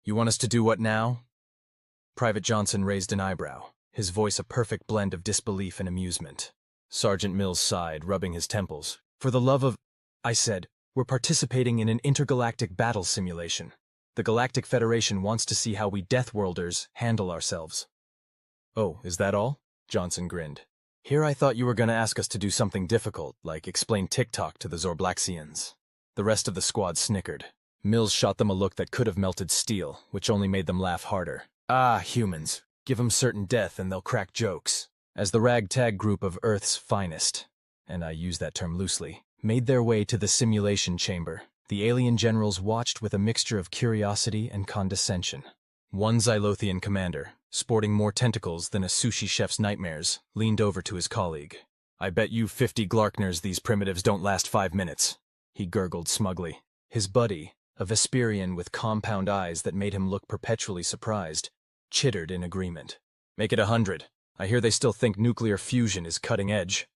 You want us to do what now? Private Johnson raised an eyebrow, his voice a perfect blend of disbelief and amusement. Sergeant Mills sighed, rubbing his temples. For the love of... I said, we're participating in an intergalactic battle simulation. The Galactic Federation wants to see how we Deathworlders handle ourselves. Oh, is that all? Johnson grinned. Here I thought you were going to ask us to do something difficult, like explain TikTok to the Zorblaxians. The rest of the squad snickered. Mills shot them a look that could have melted steel, which only made them laugh harder. Ah, humans. Give 'em certain death and they'll crack jokes. As the ragtag group of Earth's finest, and I use that term loosely, made their way to the simulation chamber, the alien generals watched with a mixture of curiosity and condescension. One Xylothian commander, sporting more tentacles than a sushi chef's nightmares, leaned over to his colleague. I bet you 50 Glarkners these primitives don't last 5 minutes, he gurgled smugly. His buddy, a Vesperian with compound eyes that made him look perpetually surprised, chittered in agreement. Make it 100. I hear they still think nuclear fusion is cutting edge.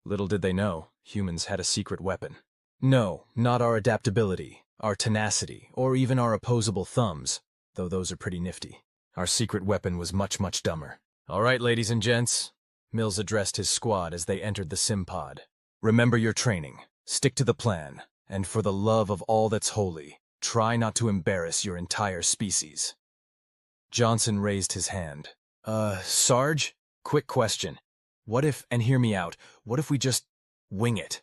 Little did they know, humans had a secret weapon. No, not our adaptability, our tenacity, or even our opposable thumbs, though those are pretty nifty. Our secret weapon was much, much dumber. All right, ladies and gents, Mills addressed his squad as they entered the sim-pod. Remember your training, stick to the plan, and for the love of all that's holy, try not to embarrass your entire species. Johnson raised his hand. Sarge? Quick question. What if, and hear me out, what if we just wing it?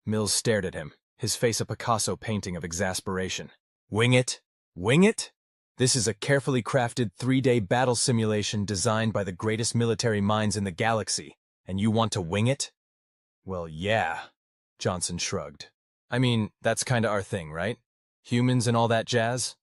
Mills stared at him, his face a Picasso painting of exasperation. Wing it? Wing it? This is a carefully crafted 3-day battle simulation designed by the greatest military minds in the galaxy, and you want to wing it? Well, yeah, Johnson shrugged. I mean, that's kinda our thing, right? Humans and all that jazz?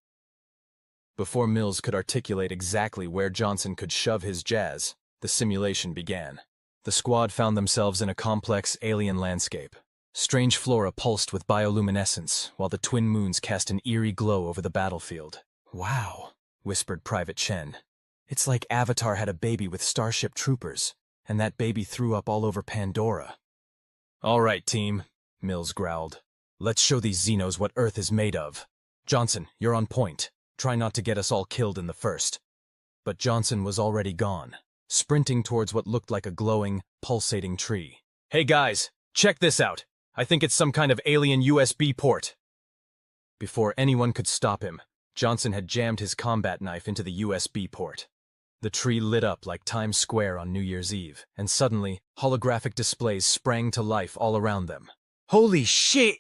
Before Mills could articulate exactly where Johnson could shove his jazz, the simulation began. The squad found themselves in a complex alien landscape. Strange flora pulsed with bioluminescence, while the twin moons cast an eerie glow over the battlefield. Wow, whispered Private Chen. It's like Avatar had a baby with Starship Troopers, and that baby threw up all over Pandora. All right, team, Mills growled. Let's show these Xenos what Earth is made of. Johnson, you're on point. Try not to get us all killed in the first. But Johnson was already gone, sprinting towards what looked like a glowing, pulsating tree. Hey guys, check this out. I think it's some kind of alien USB port. Before anyone could stop him, Johnson had jammed his combat knife into the USB port. The tree lit up like Times Square on New Year's Eve, and suddenly, holographic displays sprang to life all around them. Holy shit!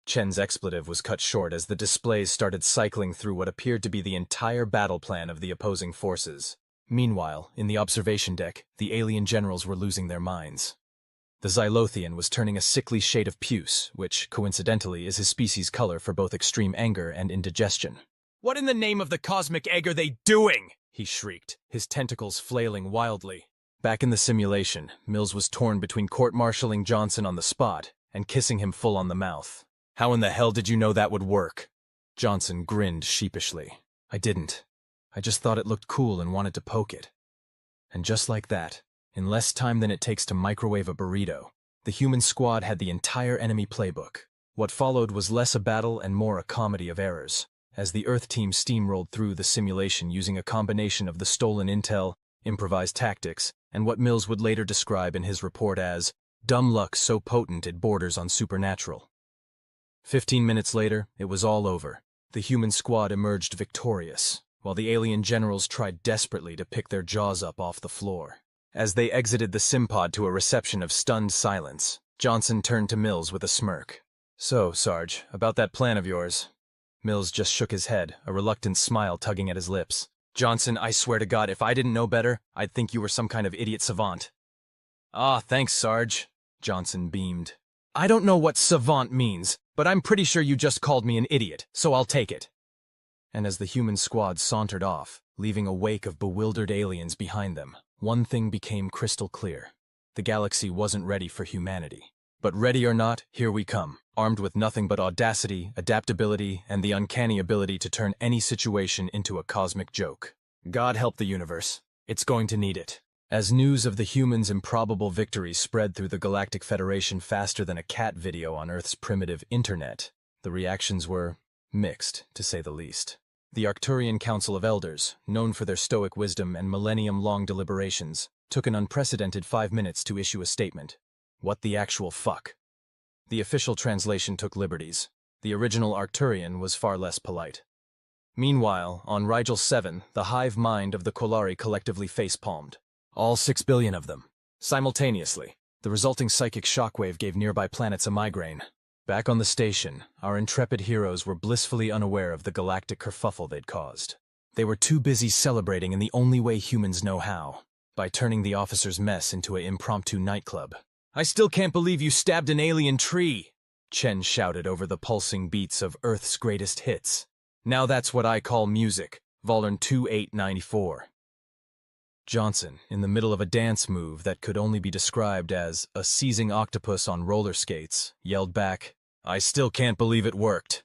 Chen's expletive was cut short as the displays started cycling through what appeared to be the entire battle plan of the opposing forces. Meanwhile, in the observation deck, the alien generals were losing their minds. The Xylothian was turning a sickly shade of puce, which, coincidentally, is his species' color for both extreme anger and indigestion. What in the name of the cosmic egg are they doing? He shrieked, his tentacles flailing wildly. Back in the simulation, Mills was torn between court-martialing Johnson on the spot and kissing him full on the mouth. How in the hell did you know that would work? Johnson grinned sheepishly. I didn't. I just thought it looked cool and wanted to poke it. And just like that, in less time than it takes to microwave a burrito, the human squad had the entire enemy playbook. What followed was less a battle and more a comedy of errors, as the Earth team steamrolled through the simulation using a combination of the stolen intel, improvised tactics, and what Mills would later describe in his report as dumb luck so potent it borders on supernatural. 15 minutes later, it was all over. The human squad emerged victorious, while the alien generals tried desperately to pick their jaws up off the floor. As they exited the simpod to a reception of stunned silence, Johnson turned to Mills with a smirk. So, Sarge, about that plan of yours. Mills just shook his head, a reluctant smile tugging at his lips. Johnson, I swear to God, if I didn't know better, I'd think you were some kind of idiot savant. Ah, thanks, Sarge, Johnson beamed. I don't know what savant means, but I'm pretty sure you just called me an idiot, so I'll take it. And as the human squad sauntered off, leaving a wake of bewildered aliens behind them, one thing became crystal clear. The galaxy wasn't ready for humanity. But ready or not, here we come, armed with nothing but audacity, adaptability, and the uncanny ability to turn any situation into a cosmic joke. God help the universe. It's going to need it. As news of the humans' improbable victory spread through the Galactic Federation faster than a cat video on Earth's primitive internet, the reactions were mixed, to say the least. The Arcturian Council of Elders, known for their stoic wisdom and millennium-long deliberations, took an unprecedented 5 minutes to issue a statement. What the actual fuck? The official translation took liberties. The original Arcturian was far less polite. Meanwhile, on Rigel 7, the hive mind of the Kolari collectively face-palmed. All 6 billion of them. Simultaneously. The resulting psychic shockwave gave nearby planets a migraine. Back on the station, our intrepid heroes were blissfully unaware of the galactic kerfuffle they'd caused. They were too busy celebrating in the only way humans know how, by turning the officer's mess into an impromptu nightclub. "I still can't believe you stabbed an alien tree!" Chen shouted over the pulsing beats of Earth's greatest hits. "Now that's what I call music, Volern 2894. Johnson, in the middle of a dance move that could only be described as a seizing octopus on roller skates, yelled back, "I still can't believe it worked."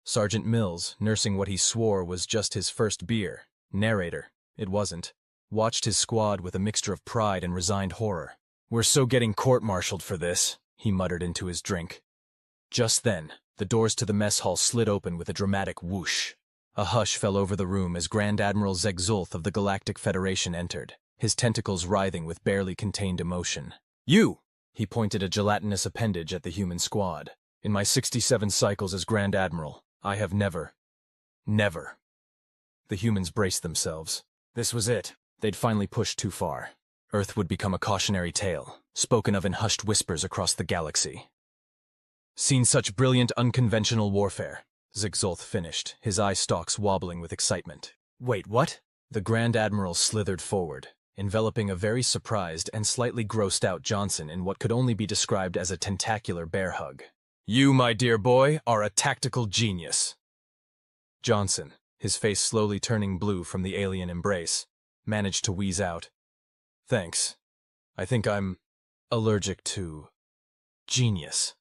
Sergeant Mills, nursing what he swore was just his first beer, narrator, it wasn't, watched his squad with a mixture of pride and resigned horror. "We're so getting court-martialed for this," he muttered into his drink. Just then, the doors to the mess hall slid open with a dramatic whoosh. A hush fell over the room as Grand Admiral Zegzulth of the Galactic Federation entered, his tentacles writhing with barely contained emotion. "You!" He pointed a gelatinous appendage at the human squad. "In my 67 cycles as Grand Admiral, I have never. The humans braced themselves. This was it. They'd finally pushed too far. Earth would become a cautionary tale, spoken of in hushed whispers across the galaxy. "Seen such brilliant unconventional warfare," Zegzulth finished, his eyestalks wobbling with excitement. "Wait, what?" The Grand Admiral slithered forward, enveloping a very surprised and slightly grossed-out Johnson in what could only be described as a tentacular bear hug. "You, my dear boy, are a tactical genius." Johnson, his face slowly turning blue from the alien embrace, managed to wheeze out, "Thanks. I think I'm allergic to genius."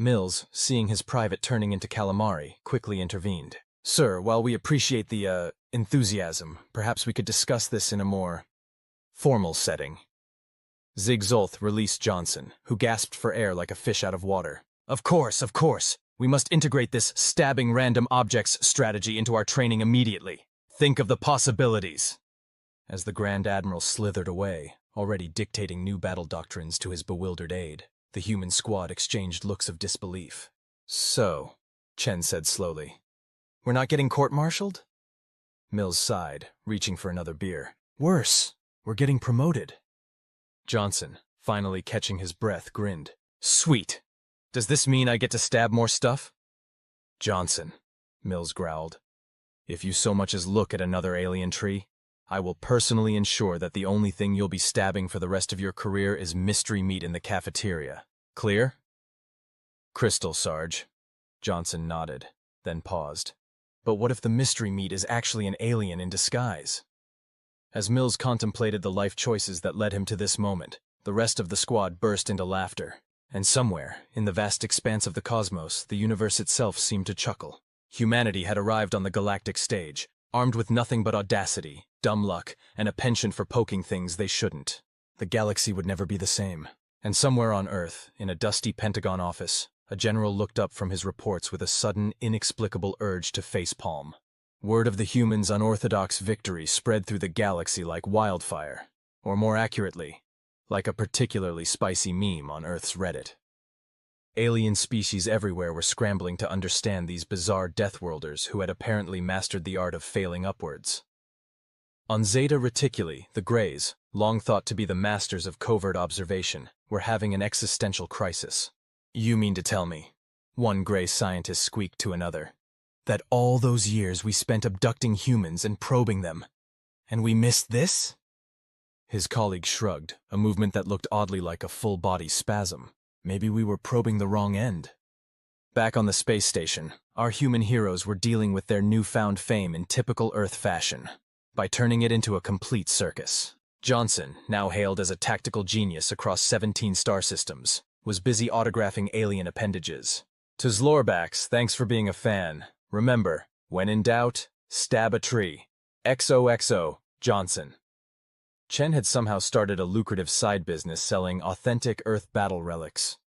Mills, seeing his private turning into calamari, quickly intervened. "Sir, while we appreciate the, enthusiasm, perhaps we could discuss this in a more formal setting." Zegzulth released Johnson, who gasped for air like a fish out of water. Of course. We must integrate this stabbing random objects strategy into our training immediately. Think of the possibilities." As the Grand Admiral slithered away, already dictating new battle doctrines to his bewildered aide, the human squad exchanged looks of disbelief. "So," Chen said slowly, "we're not getting court-martialed?" Mills sighed, reaching for another beer. "Worse, we're getting promoted." Johnson, finally catching his breath, grinned. "Sweet. Does this mean I get to stab more stuff?" "Johnson," Mills growled, "if you so much as look at another alien tree, I will personally ensure that the only thing you'll be stabbing for the rest of your career is mystery meat in the cafeteria. Clear?" "Crystal, Sarge." Johnson nodded, then paused. "But what if the mystery meat is actually an alien in disguise?" As Mills contemplated the life choices that led him to this moment, the rest of the squad burst into laughter. And somewhere, in the vast expanse of the cosmos, the universe itself seemed to chuckle. Humanity had arrived on the galactic stage, armed with nothing but audacity, dumb luck, and a penchant for poking things they shouldn't. The galaxy would never be the same. And somewhere on Earth, in a dusty Pentagon office, a general looked up from his reports with a sudden, inexplicable urge to facepalm. Word of the humans' unorthodox victory spread through the galaxy like wildfire, or more accurately, like a particularly spicy meme on Earth's Reddit. Alien species everywhere were scrambling to understand these bizarre Deathworlders who had apparently mastered the art of failing upwards. On Zeta Reticuli, the Greys, long thought to be the masters of covert observation, were having an existential crisis. "You mean to tell me," one Grey scientist squeaked to another, "that all those years we spent abducting humans and probing them, and we missed this?" His colleague shrugged, a movement that looked oddly like a full-body spasm. "Maybe we were probing the wrong end." Back on the space station, our human heroes were dealing with their newfound fame in typical Earth fashion, by turning it into a complete circus. Johnson, now hailed as a tactical genius across 17 star systems, was busy autographing alien appendages. "To Zlorbacks, thanks for being a fan. Remember, when in doubt, stab a tree. XOXO, Johnson." Chen had somehow started a lucrative side business selling authentic Earth battle relics.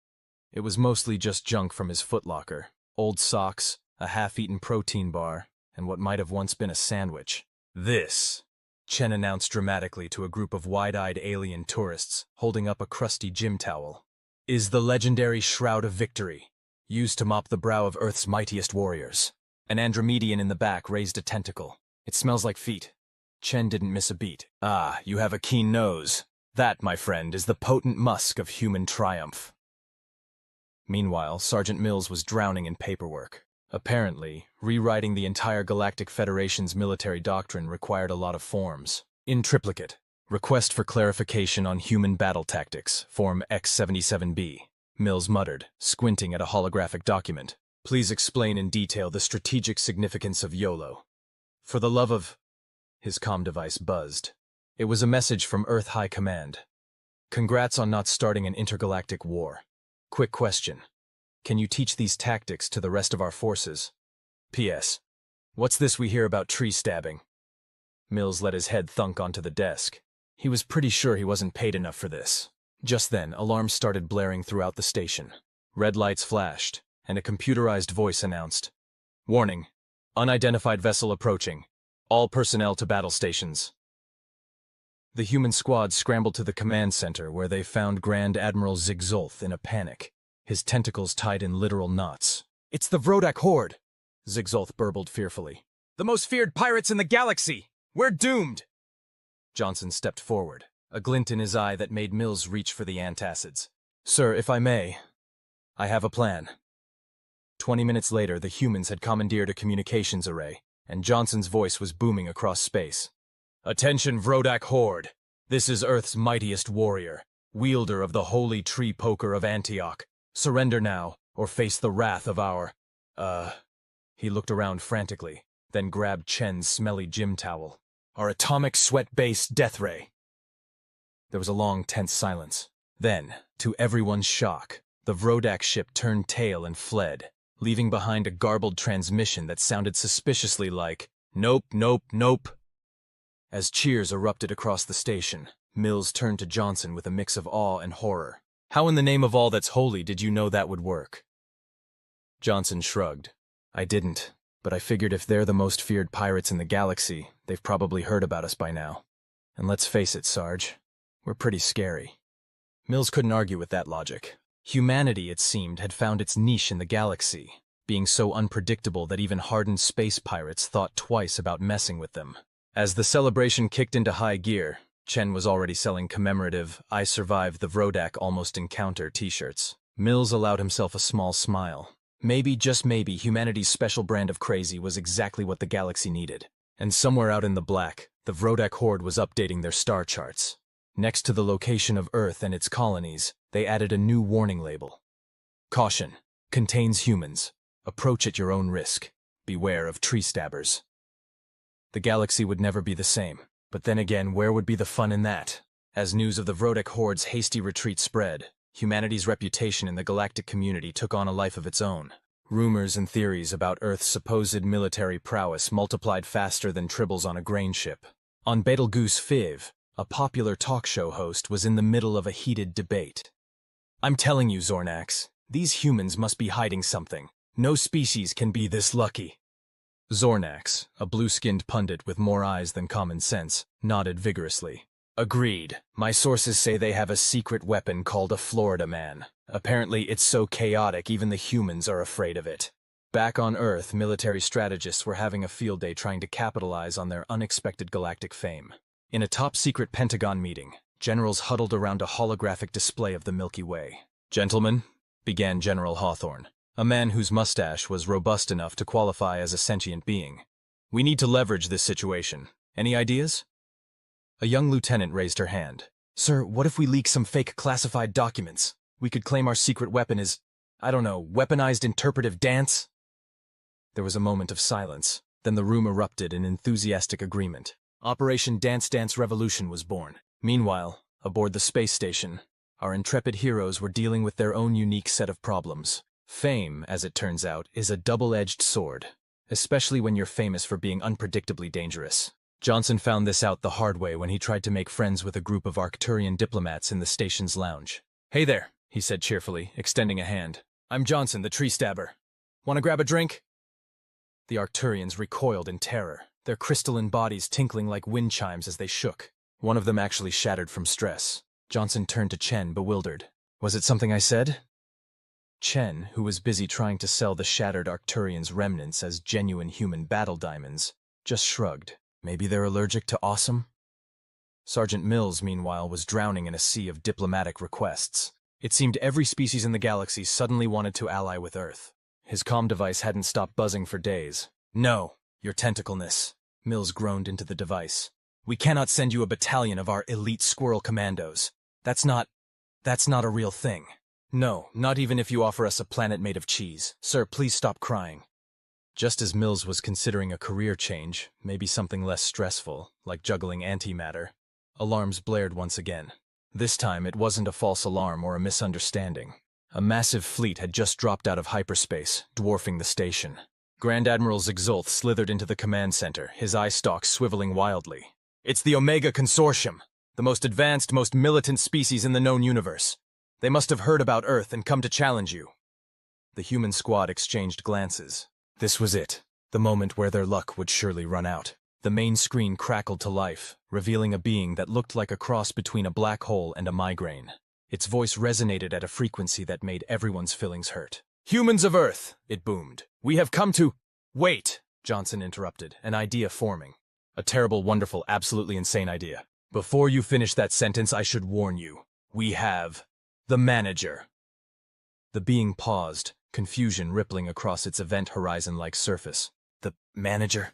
It was mostly just junk from his footlocker, old socks, a half-eaten protein bar, and what might have once been a sandwich. This, Chen announced dramatically to a group of wide-eyed alien tourists holding up a crusty gym towel, is the legendary Shroud of Victory, used to mop the brow of Earth's mightiest warriors. An Andromedian in the back raised a tentacle. It smells like feet. Chen didn't miss a beat. Ah, you have a keen nose. That, my friend, is the potent musk of human triumph. Meanwhile, Sergeant Mills was drowning in paperwork. Apparently, rewriting the entire Galactic Federation's military doctrine required a lot of forms. In triplicate, request for clarification on human battle tactics, Form X-77B. Mills muttered, squinting at a holographic document. Please explain in detail the strategic significance of YOLO. For the love of... His comm device buzzed. It was a message from Earth High Command. Congrats on not starting an intergalactic war. Quick question. Can you teach these tactics to the rest of our forces? P.S. What's this we hear about tree stabbing? Mills let his head thunk onto the desk. He was pretty sure he wasn't paid enough for this. Just then, alarms started blaring throughout the station. Red lights flashed, and a computerized voice announced, "Warning, unidentified vessel approaching. All personnel to battle stations." The human squad scrambled to the command center where they found Grand Admiral Zigzolth in a panic, his tentacles tied in literal knots. "It's the Vrodak Horde," Zigzolth burbled fearfully. "The most feared pirates in the galaxy! We're doomed!" Johnson stepped forward, a glint in his eye that made Mills reach for the antacids. "Sir, if I may, I have a plan." 20 minutes later, the humans had commandeered a communications array, and Johnson's voice was booming across space. "Attention, Vrodak Horde! This is Earth's mightiest warrior, wielder of the holy tree poker of Antioch. Surrender now, or face the wrath of our... He looked around frantically, then grabbed Chen's smelly gym towel. "Our atomic sweat-based death ray." There was a long, tense silence. Then, to everyone's shock, the Vrodak ship turned tail and fled, leaving behind a garbled transmission that sounded suspiciously like, "Nope, nope, nope." As cheers erupted across the station, Mills turned to Johnson with a mix of awe and horror. "How in the name of all that's holy did you know that would work?" Johnson shrugged. "I didn't, but I figured if they're the most feared pirates in the galaxy, they've probably heard about us by now. And let's face it, Sarge, we're pretty scary." Mills couldn't argue with that logic. Humanity, it seemed, had found its niche in the galaxy, being so unpredictable that even hardened space pirates thought twice about messing with them. As the celebration kicked into high gear, Chen was already selling commemorative "I survived the Vrodak almost encounter" t-shirts. Mills allowed himself a small smile. Maybe, just maybe, humanity's special brand of crazy was exactly what the galaxy needed. And somewhere out in the black, the Vrodak Horde was updating their star charts. Next to the location of Earth and its colonies, they added a new warning label. "Caution. Contains humans. Approach at your own risk. Beware of tree stabbers." The galaxy would never be the same. But then again, where would be the fun in that? As news of the Vrodak Horde's hasty retreat spread, humanity's reputation in the galactic community took on a life of its own. Rumors and theories about Earth's supposed military prowess multiplied faster than tribbles on a grain ship. On Betelgeuse Fiv, a popular talk show host was in the middle of a heated debate. "I'm telling you, Zornax, these humans must be hiding something. No species can be this lucky." Zornax, a blue-skinned pundit with more eyes than common sense, nodded vigorously. "Agreed. My sources say they have a secret weapon called a Florida Man. Apparently it's so chaotic even the humans are afraid of it." Back on Earth, military strategists were having a field day trying to capitalize on their unexpected galactic fame. In a top-secret Pentagon meeting, generals huddled around a holographic display of the Milky Way. "Gentlemen," began General Hawthorne, a man whose mustache was robust enough to qualify as a sentient being, "we need to leverage this situation. Any ideas?" A young lieutenant raised her hand. "Sir, what if we leak some fake classified documents? We could claim our secret weapon is, I don't know, weaponized interpretive dance?" There was a moment of silence. Then the room erupted in enthusiastic agreement. Operation Dance Dance Revolution was born. Meanwhile, aboard the space station, our intrepid heroes were dealing with their own unique set of problems. Fame, as it turns out, is a double-edged sword, especially when you're famous for being unpredictably dangerous. Johnson found this out the hard way when he tried to make friends with a group of Arcturian diplomats in the station's lounge. "Hey there," he said cheerfully, extending a hand. "I'm Johnson, the tree stabber. Want to grab a drink?" The Arcturians recoiled in terror, their crystalline bodies tinkling like wind chimes as they shook. One of them actually shattered from stress. Johnson turned to Chen, bewildered. Was it something I said? Chen, who was busy trying to sell the shattered Arcturians' remnants as genuine human battle diamonds, just shrugged. Maybe they're allergic to awesome? Sergeant Mills, meanwhile, was drowning in a sea of diplomatic requests. It seemed every species in the galaxy suddenly wanted to ally with Earth. His comm device hadn't stopped buzzing for days. No, your tentacleness, Mills groaned into the device. We cannot send you a battalion of our elite squirrel commandos. That's not a real thing. No, not even if you offer us a planet made of cheese. Sir, please stop crying. Just as Mills was considering a career change, maybe something less stressful, like juggling antimatter, alarms blared once again. This time, it wasn't a false alarm or a misunderstanding. A massive fleet had just dropped out of hyperspace, dwarfing the station. Grand Admiral Zigzulth slithered into the command center, his eyestalks swiveling wildly. It's the Omega Consortium, the most advanced, most militant species in the known universe. They must have heard about Earth and come to challenge you. The human squad exchanged glances. This was it, the moment where their luck would surely run out. The main screen crackled to life, revealing a being that looked like a cross between a black hole and a migraine. Its voice resonated at a frequency that made everyone's feelings hurt. Humans of Earth, it boomed. We have come to— Wait, Johnson interrupted, an idea forming. A terrible, wonderful, absolutely insane idea. Before you finish that sentence, I should warn you. We have— the manager. The being paused, confusion rippling across its event horizon-like surface. The manager?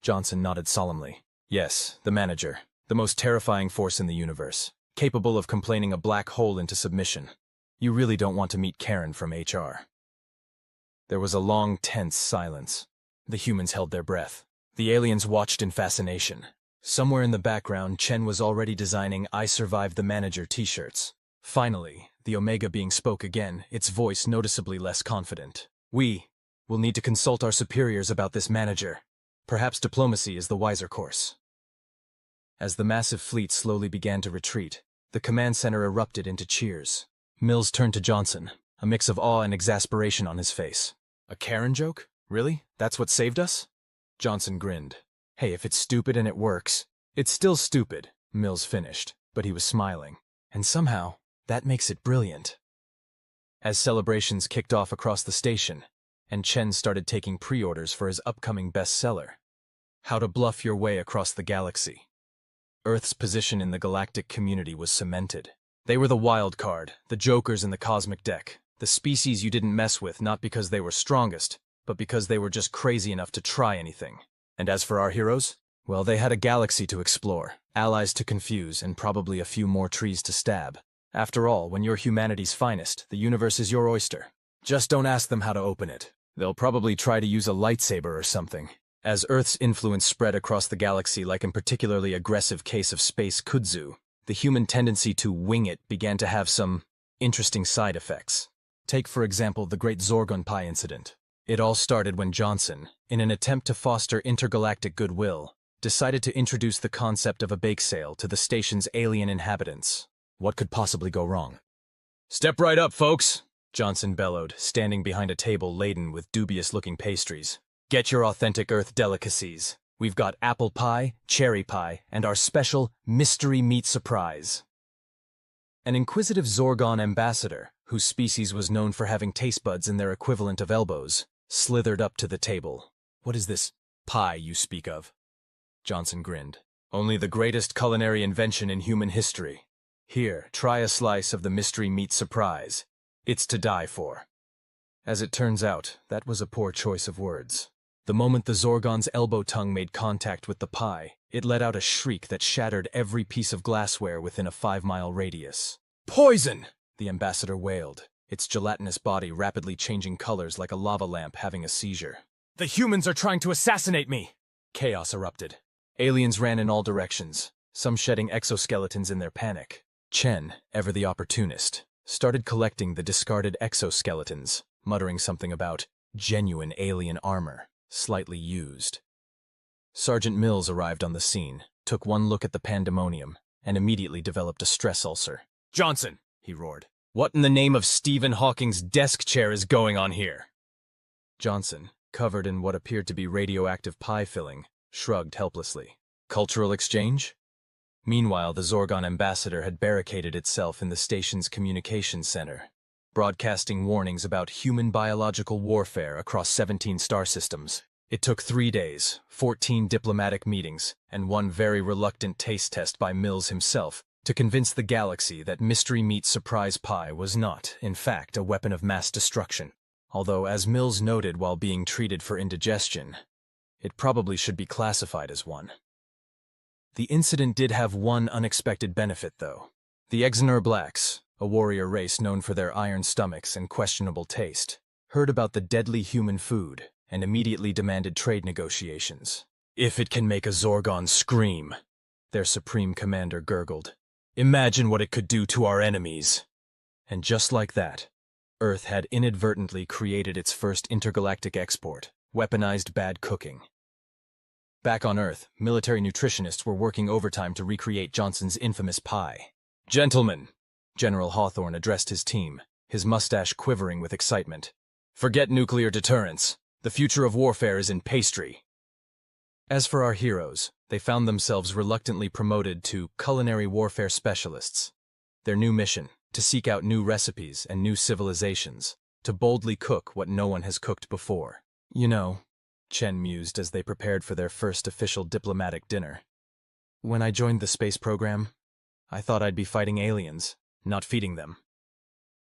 Johnson nodded solemnly. Yes, the manager. The most terrifying force in the universe. Capable of complaining a black hole into submission. You really don't want to meet Karen from HR. There was a long, tense silence. The humans held their breath. The aliens watched in fascination. Somewhere in the background, Chen was already designing I Survived the Manager t-shirts. Finally, the Omega being spoke again, its voice noticeably less confident. We will need to consult our superiors about this manager. Perhaps diplomacy is the wiser course. As the massive fleet slowly began to retreat, the command center erupted into cheers. Mills turned to Johnson, a mix of awe and exasperation on his face. A Karen joke? Really? That's what saved us? Johnson grinned. Hey, if it's stupid and it works, it's still stupid, Mills finished, but he was smiling. And somehow, that makes it brilliant. As celebrations kicked off across the station, and Chen started taking pre-orders for his upcoming bestseller, How to Bluff Your Way Across the Galaxy, Earth's position in the galactic community was cemented. They were the wild card, the jokers in the cosmic deck, the species you didn't mess with not because they were strongest, but because they were just crazy enough to try anything. And as for our heroes, well, they had a galaxy to explore, allies to confuse, and probably a few more trees to stab. After all, when you're humanity's finest, the universe is your oyster. Just don't ask them how to open it. They'll probably try to use a lightsaber or something. As Earth's influence spread across the galaxy like a particularly aggressive case of space kudzu, the human tendency to wing it began to have some interesting side effects. Take, for example, the Great Zorgon Pie incident. It all started when Johnson, in an attempt to foster intergalactic goodwill, decided to introduce the concept of a bake sale to the station's alien inhabitants. What could possibly go wrong? Step right up, folks, Johnson bellowed, standing behind a table laden with dubious-looking pastries. Get your authentic Earth delicacies. We've got apple pie, cherry pie, and our special mystery meat surprise. An inquisitive Zorgon ambassador, whose species was known for having taste buds in their equivalent of elbows, slithered up to the table. What is this pie you speak of? Johnson grinned. Only the greatest culinary invention in human history. Here, try a slice of the mystery meat surprise. It's to die for. As it turns out, that was a poor choice of words. The moment the Zorgon's elbow tongue made contact with the pie, it let out a shriek that shattered every piece of glassware within a 5-mile radius. Poison! The ambassador wailed, its gelatinous body rapidly changing colors like a lava lamp having a seizure. The humans are trying to assassinate me! Chaos erupted. Aliens ran in all directions, some shedding exoskeletons in their panic. Chen, ever the opportunist, started collecting the discarded exoskeletons, muttering something about genuine alien armor, slightly used. Sergeant Mills arrived on the scene, took one look at the pandemonium, and immediately developed a stress ulcer. Johnson, he roared. What in the name of Stephen Hawking's desk chair is going on here? Johnson, covered in what appeared to be radioactive pie filling, shrugged helplessly. Cultural exchange? Meanwhile, the Zorgon ambassador had barricaded itself in the station's communications center, broadcasting warnings about human biological warfare across 17 star systems. It took 3 days, 14 diplomatic meetings, and one very reluctant taste test by Mills himself to convince the galaxy that mystery meat surprise pie was not, in fact, a weapon of mass destruction. Although, as Mills noted while being treated for indigestion, it probably should be classified as one. The incident did have one unexpected benefit, though. The Exener Blacks, a warrior race known for their iron stomachs and questionable taste, heard about the deadly human food and immediately demanded trade negotiations. If it can make a Zorgon scream, their supreme commander gurgled. Imagine what it could do to our enemies. And just like that, Earth had inadvertently created its first intergalactic export, weaponized bad cooking. Back on Earth, military nutritionists were working overtime to recreate Johnson's infamous pie. Gentlemen, General Hawthorne addressed his team, his mustache quivering with excitement. Forget nuclear deterrence. The future of warfare is in pastry. As for our heroes, they found themselves reluctantly promoted to culinary warfare specialists. Their new mission, to seek out new recipes and new civilizations, to boldly cook what no one has cooked before. You know, Chen mused as they prepared for their first official diplomatic dinner. When I joined the space program, I thought I'd be fighting aliens, not feeding them.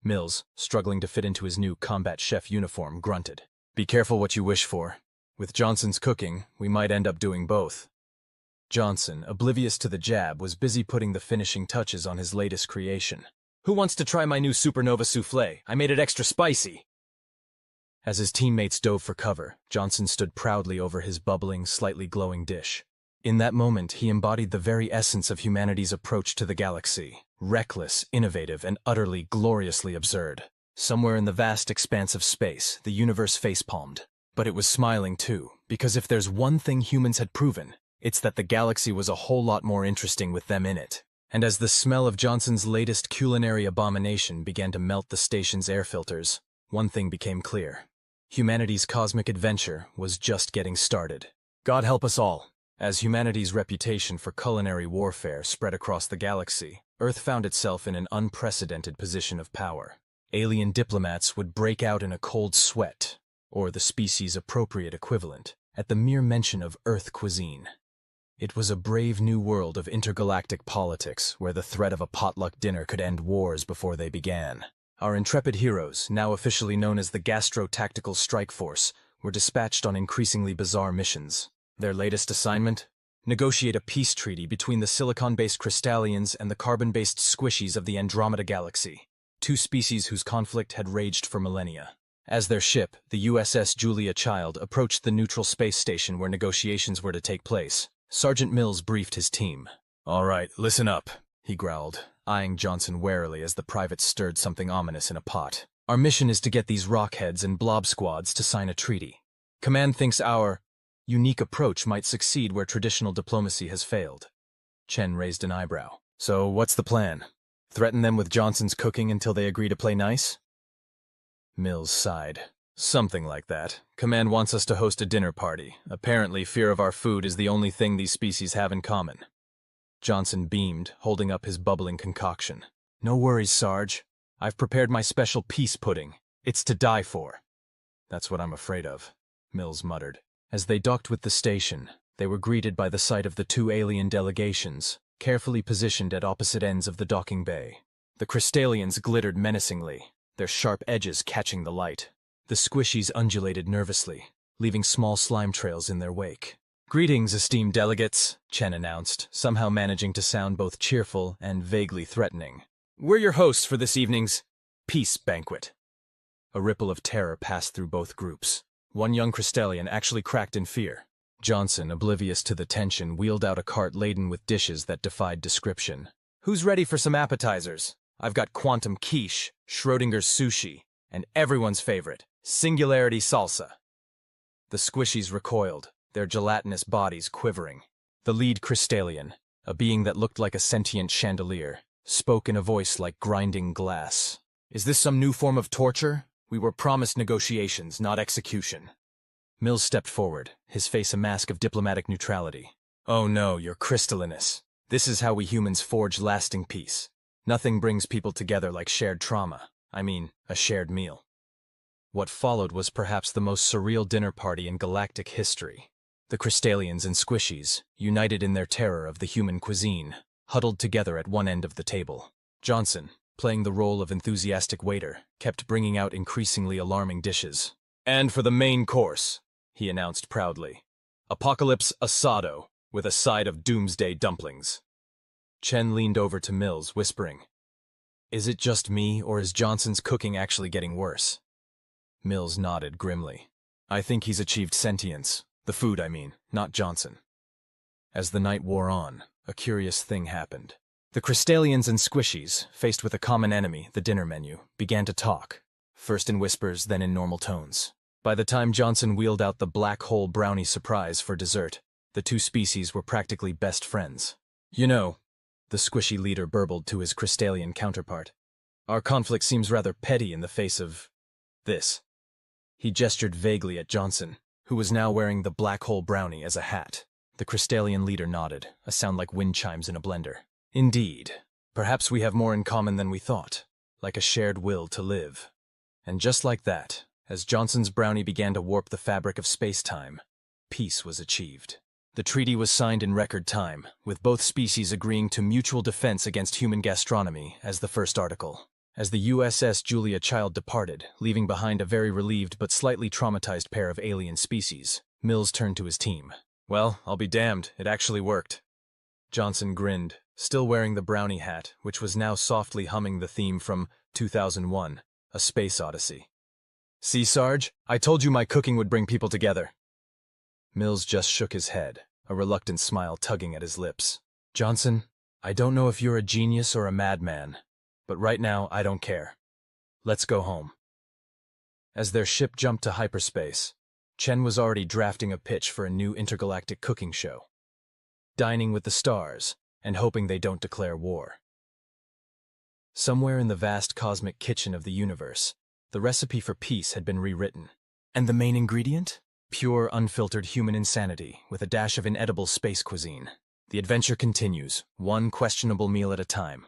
Mills, struggling to fit into his new combat chef uniform, grunted. Be careful what you wish for. With Johnson's cooking, we might end up doing both. Johnson, oblivious to the jab, was busy putting the finishing touches on his latest creation. Who wants to try my new supernova soufflé? I made it extra spicy. As his teammates dove for cover, Johnson stood proudly over his bubbling, slightly glowing dish. In that moment, he embodied the very essence of humanity's approach to the galaxy. Reckless, innovative, and utterly, gloriously absurd. Somewhere in the vast expanse of space, the universe facepalmed. But it was smiling too, because if there's one thing humans had proven, it's that the galaxy was a whole lot more interesting with them in it. And as the smell of Johnson's latest culinary abomination began to melt the station's air filters, one thing became clear. Humanity's cosmic adventure was just getting started. God help us all. As humanity's reputation for culinary warfare spread across the galaxy, Earth found itself in an unprecedented position of power. Alien diplomats would break out in a cold sweat, or the species' appropriate equivalent, at the mere mention of Earth cuisine. It was a brave new world of intergalactic politics where the threat of a potluck dinner could end wars before they began. Our intrepid heroes, now officially known as the Gastro-Tactical Strike Force, were dispatched on increasingly bizarre missions. Their latest assignment? Negotiate a peace treaty between the silicon-based Crystallians and the carbon-based Squishies of the Andromeda Galaxy, two species whose conflict had raged for millennia. As their ship, the USS Julia Child, approached the neutral space station where negotiations were to take place, Sergeant Mills briefed his team. All right, listen up, he growled, eyeing Johnson warily as the private stirred something ominous in a pot. Our mission is to get these rockheads and blob squads to sign a treaty. Command thinks our unique approach might succeed where traditional diplomacy has failed. Chen raised an eyebrow. So what's the plan? Threaten them with Johnson's cooking until they agree to play nice? Mills sighed. Something like that. Command wants us to host a dinner party. Apparently, fear of our food is the only thing these species have in common. Johnson beamed, holding up his bubbling concoction. No worries, Sarge. I've prepared my special peace pudding. It's to die for. That's what I'm afraid of, Mills muttered. As they docked with the station, they were greeted by the sight of the two alien delegations, carefully positioned at opposite ends of the docking bay. The Crystallians glittered menacingly, their sharp edges catching the light. The Squishies undulated nervously, leaving small slime trails in their wake. Greetings, esteemed delegates, Chen announced, somehow managing to sound both cheerful and vaguely threatening. We're your hosts for this evening's peace banquet. A ripple of terror passed through both groups. One young Crystallian actually cracked in fear. Johnson, oblivious to the tension, wheeled out a cart laden with dishes that defied description. Who's ready for some appetizers? I've got quantum quiche, Schrodinger's sushi, and everyone's favorite, singularity salsa. The Squishies recoiled, their gelatinous bodies quivering. The lead Crystallian, a being that looked like a sentient chandelier, spoke in a voice like grinding glass. Is this some new form of torture? We were promised negotiations, not execution. Mills stepped forward, his face a mask of diplomatic neutrality. Oh no, your crystalliness. This is how we humans forge lasting peace. Nothing brings people together like shared trauma. I mean, a shared meal. What followed was perhaps the most surreal dinner party in galactic history. The Crystallians and Squishies, united in their terror of the human cuisine, huddled together at one end of the table. Johnson, playing the role of enthusiastic waiter, kept bringing out increasingly alarming dishes. And for the main course, he announced proudly, Apocalypse Asado, with a side of doomsday dumplings. Chen leaned over to Mills, whispering, Is it just me, or is Johnson's cooking actually getting worse? Mills nodded grimly. I think he's achieved sentience. The food, I mean, not Johnson. As the night wore on, a curious thing happened. The Crystallians and Squishies, faced with a common enemy, the dinner menu, began to talk, first in whispers, then in normal tones. By the time Johnson wheeled out the black hole brownie surprise for dessert, the two species were practically best friends. You know, the Squishy leader burbled to his Crystallian counterpart, our conflict seems rather petty in the face of this. He gestured vaguely at Johnson, who was now wearing the black hole brownie as a hat. The Crystallian leader nodded, a sound like wind chimes in a blender. Indeed. Perhaps we have more in common than we thought, like a shared will to live. And just like that, as Johnson's brownie began to warp the fabric of space-time, peace was achieved. The treaty was signed in record time, with both species agreeing to mutual defense against human gastronomy as the first article. As the USS Julia Child departed, leaving behind a very relieved but slightly traumatized pair of alien species, Mills turned to his team. Well, I'll be damned, it actually worked. Johnson grinned, still wearing the brownie hat, which was now softly humming the theme from 2001, A Space Odyssey. See, Sarge? I told you my cooking would bring people together. Mills just shook his head, a reluctant smile tugging at his lips. Johnson, I don't know if you're a genius or a madman, but right now I don't care. Let's go home. As their ship jumped to hyperspace, Chen was already drafting a pitch for a new intergalactic cooking show. Dining with the stars, and hoping they don't declare war. Somewhere in the vast cosmic kitchen of the universe, the recipe for peace had been rewritten. And the main ingredient? Pure, unfiltered human insanity, with a dash of inedible space cuisine. The adventure continues, one questionable meal at a time.